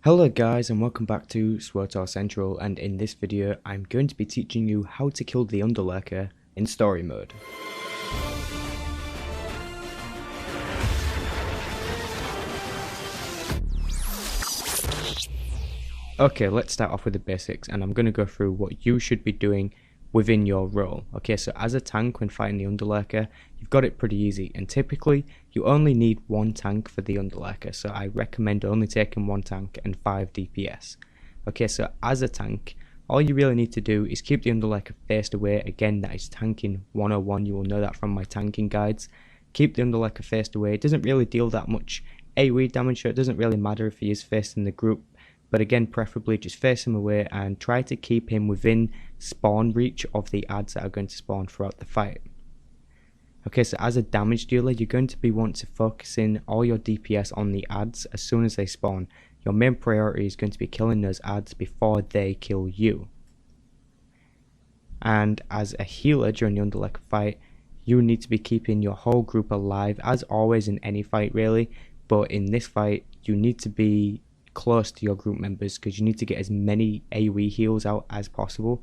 Hello guys and welcome back to ToS Central, and in this video I'm going to be teaching you how to kill the Underlurker in story mode. Okay, let's start off with the basics, and I'm going to go through what you should be doing within your role. Okay, so as a tank when fighting the Underlurker, you've got it pretty easy, and typically you only need one tank for the Underlurker, so I recommend only taking one tank and 5 DPS. Okay, so as a tank, all you really need to do is keep the Underlurker faced away. Again, that is tanking 101, you will know that from my tanking guides. Keep the Underlurker faced away. It doesn't really deal that much AoE damage, so it doesn't really matter if he is facing the group. But again, preferably just face him away and try to keep him within spawn reach of the adds that are going to spawn throughout the fight. Okay, so as a damage dealer, you're going to be wanting to focus in all your DPS on the adds as soon as they spawn. Your main priority is going to be killing those adds before they kill you. And as a healer during the Underlurker fight, you need to be keeping your whole group alive, as always in any fight really, but in this fight you need to be close to your group members because you need to get as many AoE heals out as possible.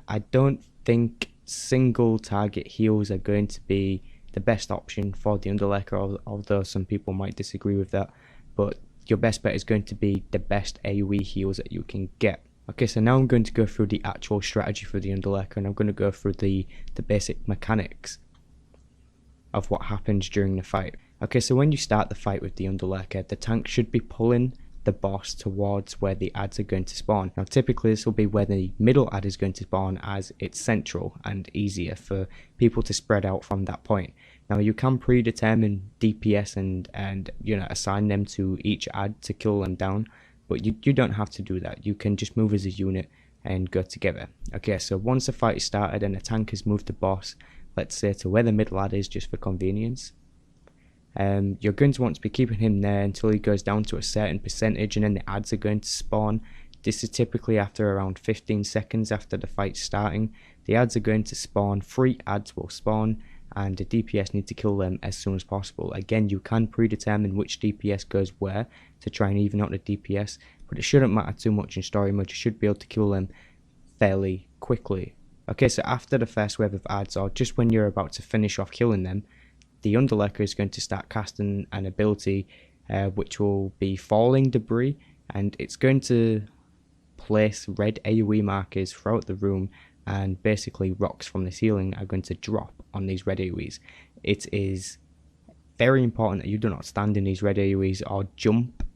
I don't think single target heals are going to be the best option for the Underlurker, although some people might disagree with that, but your best bet is going to be the best AoE heals that you can get. Okay, so now I'm going to go through the actual strategy for the Underlurker, and I'm going to go through the basic mechanics of what happens during the fight. Okay, so when you start the fight with the Underlurker, the tank should be pulling the boss towards where the adds are going to spawn. Now typically this will be where the middle add is going to spawn, as it's central and easier for people to spread out from that point. Now you can predetermine DPS and assign them to each add to kill them down, but you don't have to do that. You can just move as a unit and go together. Okay, so once the fight is started and the tank has moved the boss, let's say to where the middle add is just for convenience, you're going to want to be keeping him there until he goes down to a certain percentage, and then the adds are going to spawn. This is typically after around 15 seconds after the fight starting. The adds are going to spawn, 3 adds will spawn, and the DPS need to kill them as soon as possible. Again, you can predetermine which DPS goes where to try and even out the DPS, but it shouldn't matter too much in story mode. You should be able to kill them fairly quickly. Okay, so after the first wave of adds, or just when you're about to finish off killing them, the Underlurker is going to start casting an ability which will be falling debris, and it's going to place red AoE markers throughout the room, and basically rocks from the ceiling are going to drop on these red AoEs. It is very important that you do not stand in these red AoEs or jump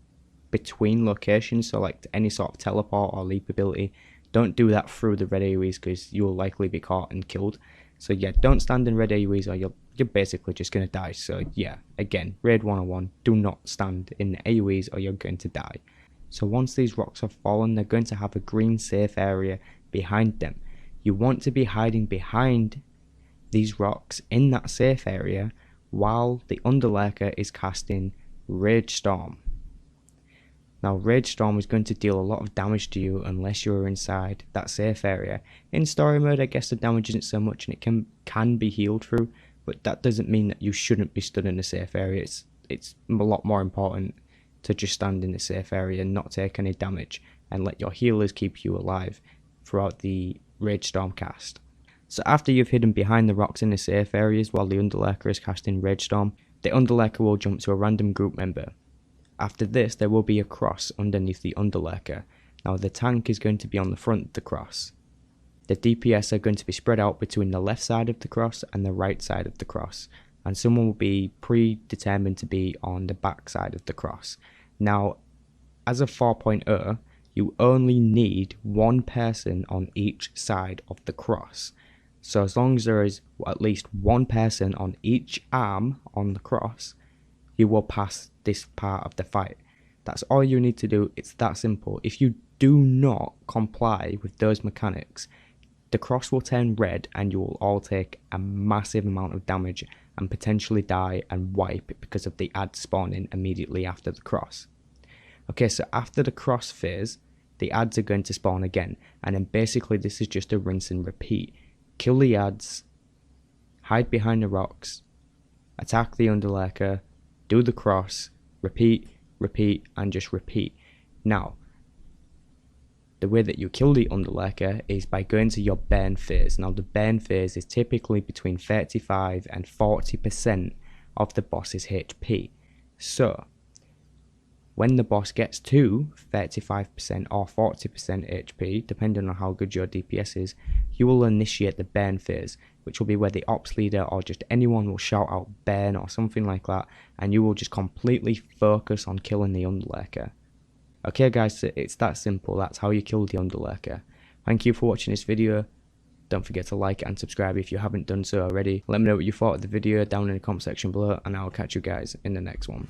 between locations, so like any sort of teleport or leap ability. Don't do that through the red AoEs because you will likely be caught and killed. So yeah, don't stand in red AoEs or you're basically just going to die. So yeah, again, Raid 101, do not stand in the AoEs or you're going to die. So once these rocks have fallen, they're going to have a green safe area behind them. You want to be hiding behind these rocks in that safe area while the Underlurker is casting Rage Storm. Now Rage Storm is going to deal a lot of damage to you unless you're inside that safe area. In story mode, I guess the damage isn't so much and it can be healed through, but that doesn't mean that you shouldn't be stood in a safe area. It's a lot more important to just stand in the safe area and not take any damage and let your healers keep you alive throughout the Rage Storm cast. So after you've hidden behind the rocks in the safe areas while the Underlurker is casting Rage Storm, the Underlurker will jump to a random group member. After this, there will be a cross underneath the Underlurker. Now the tank is going to be on the front of the cross. The DPS are going to be spread out between the left side of the cross and the right side of the cross, and someone will be predetermined to be on the back side of the cross. Now, as a 4.0, you only need one person on each side of the cross. So as long as there is at least one person on each arm on the cross, you will pass this part of the fight. That's all you need to do. It's that simple. If you do not comply with those mechanics, the cross will turn red and you will all take a massive amount of damage and potentially die and wipe because of the add spawning immediately after the cross. Okay, so after the cross phase, the adds are going to spawn again, and then basically this is just a rinse and repeat. Kill the adds, hide behind the rocks, attack the Underlurker, do the cross, repeat, and just repeat. Now, the way that you kill the Underlurker is by going to your burn phase. Now, the burn phase is typically between 35 and 40% of the boss's HP. So, when the boss gets to 35% or 40% HP, depending on how good your DPS is, you will initiate the burn phase, which will be where the ops leader or just anyone will shout out burn or something like that, and you will just completely focus on killing the Underlurker. Okay guys, it's that simple. That's how you kill the Underlurker. Thank you for watching this video. Don't forget to like and subscribe if you haven't done so already. Let me know what you thought of the video down in the comment section below, and I'll catch you guys in the next one.